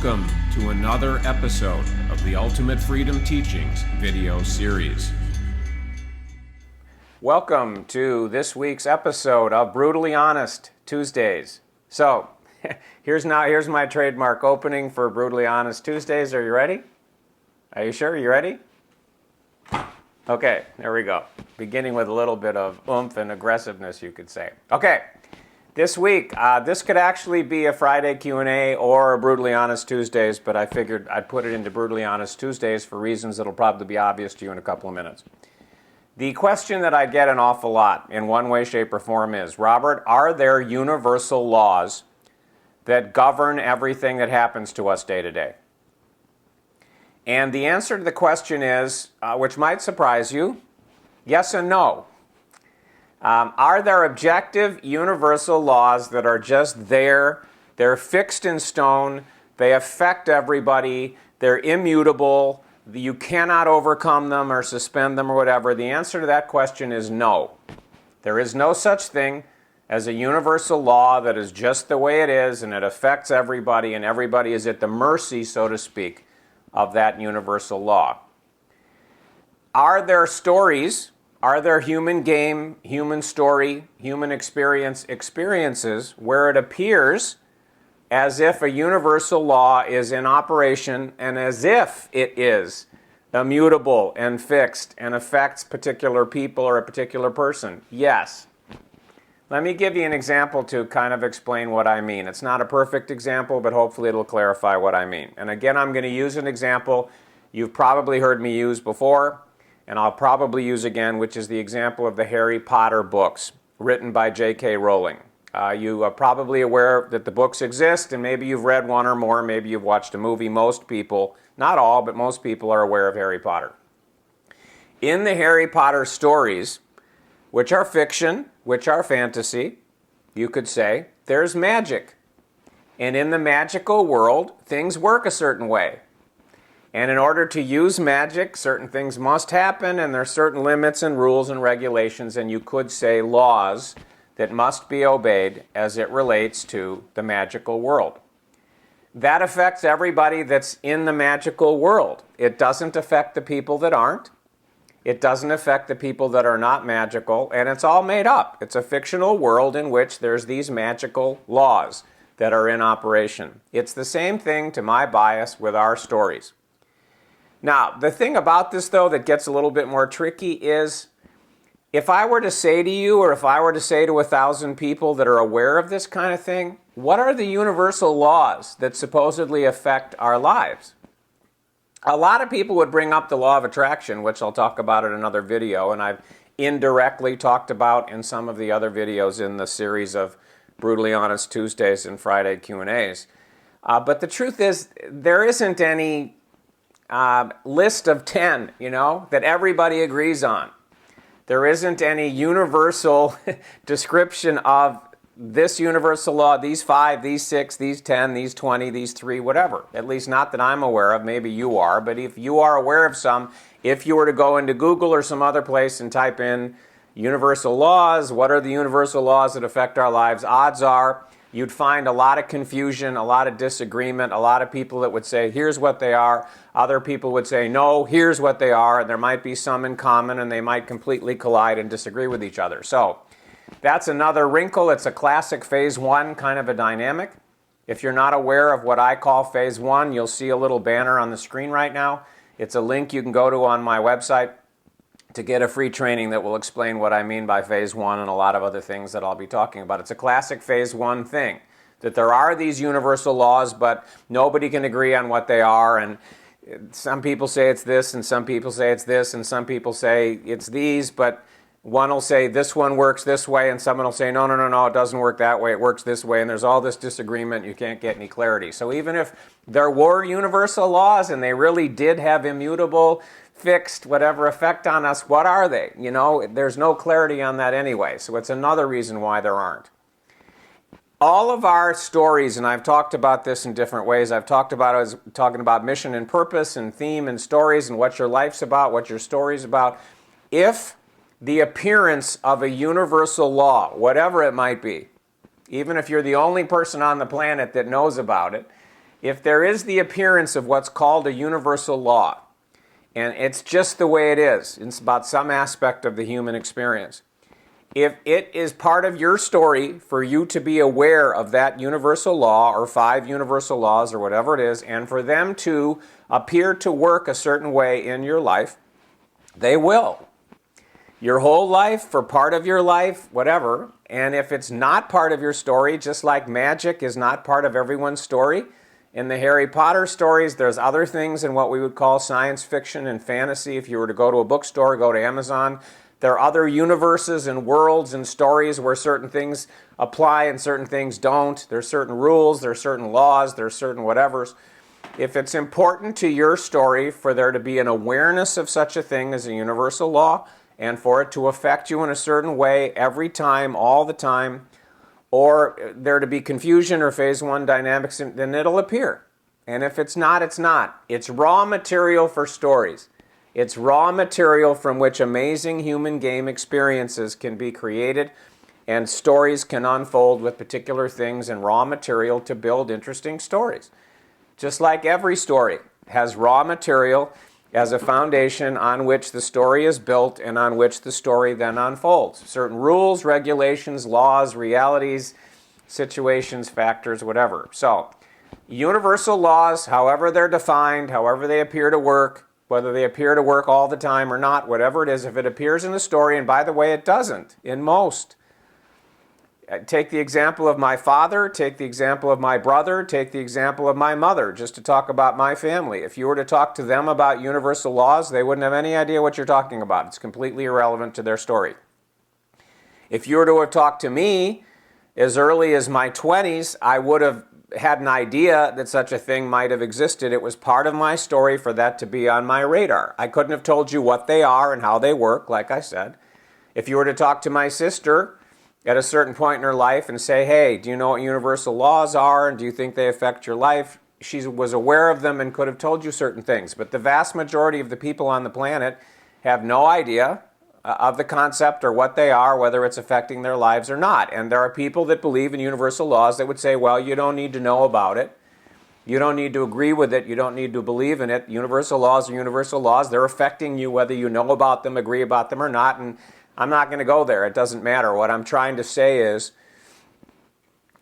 Welcome to another episode of the Ultimate Freedom Teachings video series. Welcome to this week's episode of Brutally Honest Tuesdays. So, here's my trademark opening for Brutally Honest Tuesdays. Are you ready? Are you sure? You ready? Okay, there we go. Beginning with a little bit of oomph and aggressiveness, you could say. Okay, this week, this could actually be a Friday Q&A or a Brutally Honest Tuesdays, but I figured I'd put it into Brutally Honest Tuesdays for reasons that'll probably be obvious to you in a couple of minutes. The question that I get an awful lot in one way, shape, or form is, Robert, are there universal laws that govern everything that happens to us day to day? And the answer to the question is, which might surprise you, yes and no. Are there objective, universal laws that are just there, they're fixed in stone, they affect everybody, they're immutable, you cannot overcome them or suspend them or whatever? The answer to that question is no. There is no such thing as a universal law that is just the way it is and it affects everybody and everybody is at the mercy, so to speak, of that universal law. Are there stories, are there human game, human story, human experiences where it appears as if a universal law is in operation and as if it is immutable and fixed and affects particular people or a particular person? Yes. Let me give you an example to kind of explain what I mean. It's not a perfect example, but hopefully it'll clarify what I mean. And again, I'm going to use an example you've probably heard me use before, and I'll probably use again, which is the example of the Harry Potter books written by J.K. Rowling. You are probably aware that the books exist, and maybe you've read one or more, maybe you've watched a movie. Most people, not all, but most people are aware of Harry Potter. In the Harry Potter stories, which are fiction, which are fantasy, you could say, there's magic. And in the magical world, things work a certain way. And in order to use magic, certain things must happen, and there are certain limits and rules and regulations, and you could say laws that must be obeyed as it relates to the magical world. That affects everybody that's in the magical world. It doesn't affect the people that aren't. It doesn't affect the people that are not magical, and it's all made up. It's a fictional world in which there's these magical laws that are in operation. It's the same thing, to my bias, with our stories. Now, the thing about this, though, that gets a little bit more tricky is, if I were to say to you, or if I were to say to 1,000 people that are aware of this kind of thing, what are the universal laws that supposedly affect our lives? A lot of people would bring up the law of attraction, which I'll talk about in another video, and I've indirectly talked about in some of the other videos in the series of Brutally Honest Tuesdays and Friday Q&As. But the truth is, there isn't any list of 10, that everybody agrees on. There isn't any universal description of this universal law, these 5, these 6, these 10, these 20, these 3, whatever. At least not that I'm aware of. Maybe you are. But if you are aware of some, if you were to go into Google or some other place and type in universal laws, what are the universal laws that affect our lives, odds are you'd find a lot of confusion, a lot of disagreement, a lot of people that would say, here's what they are. Other people would say, no, here's what they are. And there might be some in common, and they might completely collide and disagree with each other. So that's another wrinkle. It's a classic phase 1 kind of a dynamic. If you're not aware of what I call phase 1, you'll see a little banner on the screen right now. It's a link you can go to on my website to get a free training that will explain what I mean by phase 1 and a lot of other things that I'll be talking about. It's a classic phase 1 thing, that there are these universal laws, but nobody can agree on what they are, and some people say it's this, and some people say it's this, and some people say it's these, but one will say this one works this way, and someone will say, no, it doesn't work that way, it works this way, and there's all this disagreement, you can't get any clarity. So even if there were universal laws and they really did have immutable, fixed, whatever effect on us, what are they? There's no clarity on that anyway, so it's another reason why there aren't. All of our stories, and I've talked about this in different ways, I've talked about it as talking about mission and purpose and theme and stories and what your life's about, what your story's about. If the appearance of a universal law, whatever it might be, even if you're the only person on the planet that knows about it, if there is the appearance of what's called a universal law, and it's just the way it is, it's about some aspect of the human experience, if it is part of your story for you to be aware of that universal law or 5 universal laws or whatever it is, and for them to appear to work a certain way in your life, they will. Your whole life, for part of your life, whatever. And if it's not part of your story, just like magic is not part of everyone's story, in the Harry Potter stories, there's other things in what we would call science fiction and fantasy. If you were to go to a bookstore, go to Amazon, there are other universes and worlds and stories where certain things apply and certain things don't. There's certain rules, there's certain laws, there's certain whatevers. If it's important to your story for there to be an awareness of such a thing as a universal law and for it to affect you in a certain way every time, all the time, or there to be confusion or phase 1 dynamics, then it'll appear. And if it's not, it's not. It's raw material for stories. It's raw material from which amazing human game experiences can be created and stories can unfold with particular things and raw material to build interesting stories. Just like every story has raw material as a foundation on which the story is built and on which the story then unfolds. Certain rules, regulations, laws, realities, situations, factors, whatever. So, universal laws, however they're defined, however they appear to work, whether they appear to work all the time or not, whatever it is, if it appears in the story, and by the way, it doesn't in most. Take the example of my father, take the example of my brother, take the example of my mother, just to talk about my family. If you were to talk to them about universal laws, they wouldn't have any idea what you're talking about. It's completely irrelevant to their story. If you were to have talked to me as early as my 20s, I would have had an idea that such a thing might have existed. It was part of my story for that to be on my radar. I couldn't have told you what they are and how they work, like I said. If you were to talk to my sister at a certain point in her life and say, hey, do you know what universal laws are and do you think they affect your life? She was aware of them and could have told you certain things. But the vast majority of the people on the planet have no idea of the concept or what they are, whether it's affecting their lives or not. And there are people that believe in universal laws that would say, well, you don't need to know about it. You don't need to agree with it. You don't need to believe in it. Universal laws are universal laws. They're affecting you whether you know about them, agree about them or not. And I'm not going to go there. It doesn't matter. What I'm trying to say is,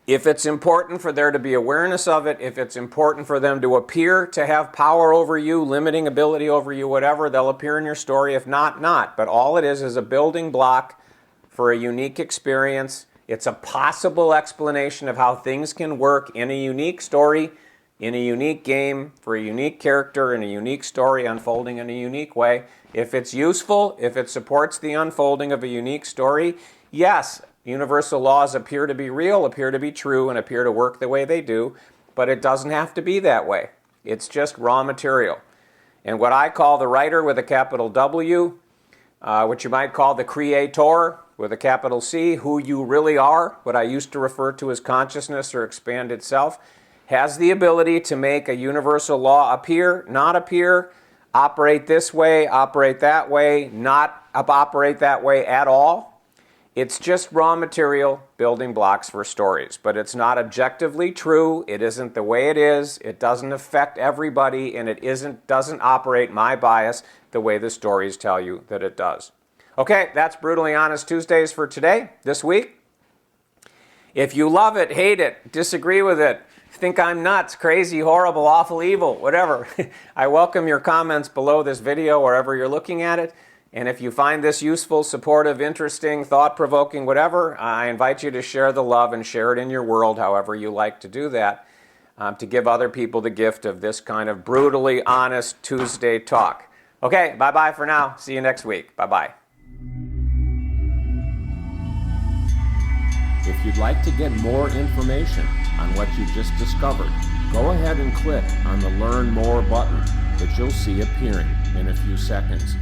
if it's important for there to be awareness of it, if it's important for them to appear to have power over you, limiting ability over you, whatever, they'll appear in your story. If not, not. But all it is a building block for a unique experience. It's a possible explanation of how things can work in a unique story, in a unique game, for a unique character, in a unique story unfolding in a unique way. If it's useful, if it supports the unfolding of a unique story, yes, universal laws appear to be real, appear to be true, and appear to work the way they do, but it doesn't have to be that way. It's just raw material. And what I call the writer with a capital W, which you might call the creator with a capital C, who you really are, what I used to refer to as consciousness or expanded self, has the ability to make a universal law appear, not appear, operate this way, operate that way, not operate that way at all. It's just raw material building blocks for stories, but it's not objectively true. It isn't the way it is. It doesn't affect everybody, and it doesn't operate my bias the way the stories tell you that it does. Okay, that's Brutally Honest Tuesdays for today, this week. If you love it, hate it, disagree with it, think I'm nuts, crazy, horrible, awful, evil, whatever, I welcome your comments below this video wherever you're looking at it. And if you find this useful, supportive, interesting, thought-provoking, whatever, I invite you to share the love and share it in your world however you like to do that, to give other people the gift of this kind of brutally honest Tuesday talk. Okay, bye-bye for now. See you next week. Bye-bye. If you'd like to get more information on what you just discovered, go ahead and click on the Learn More button that you'll see appearing in a few seconds.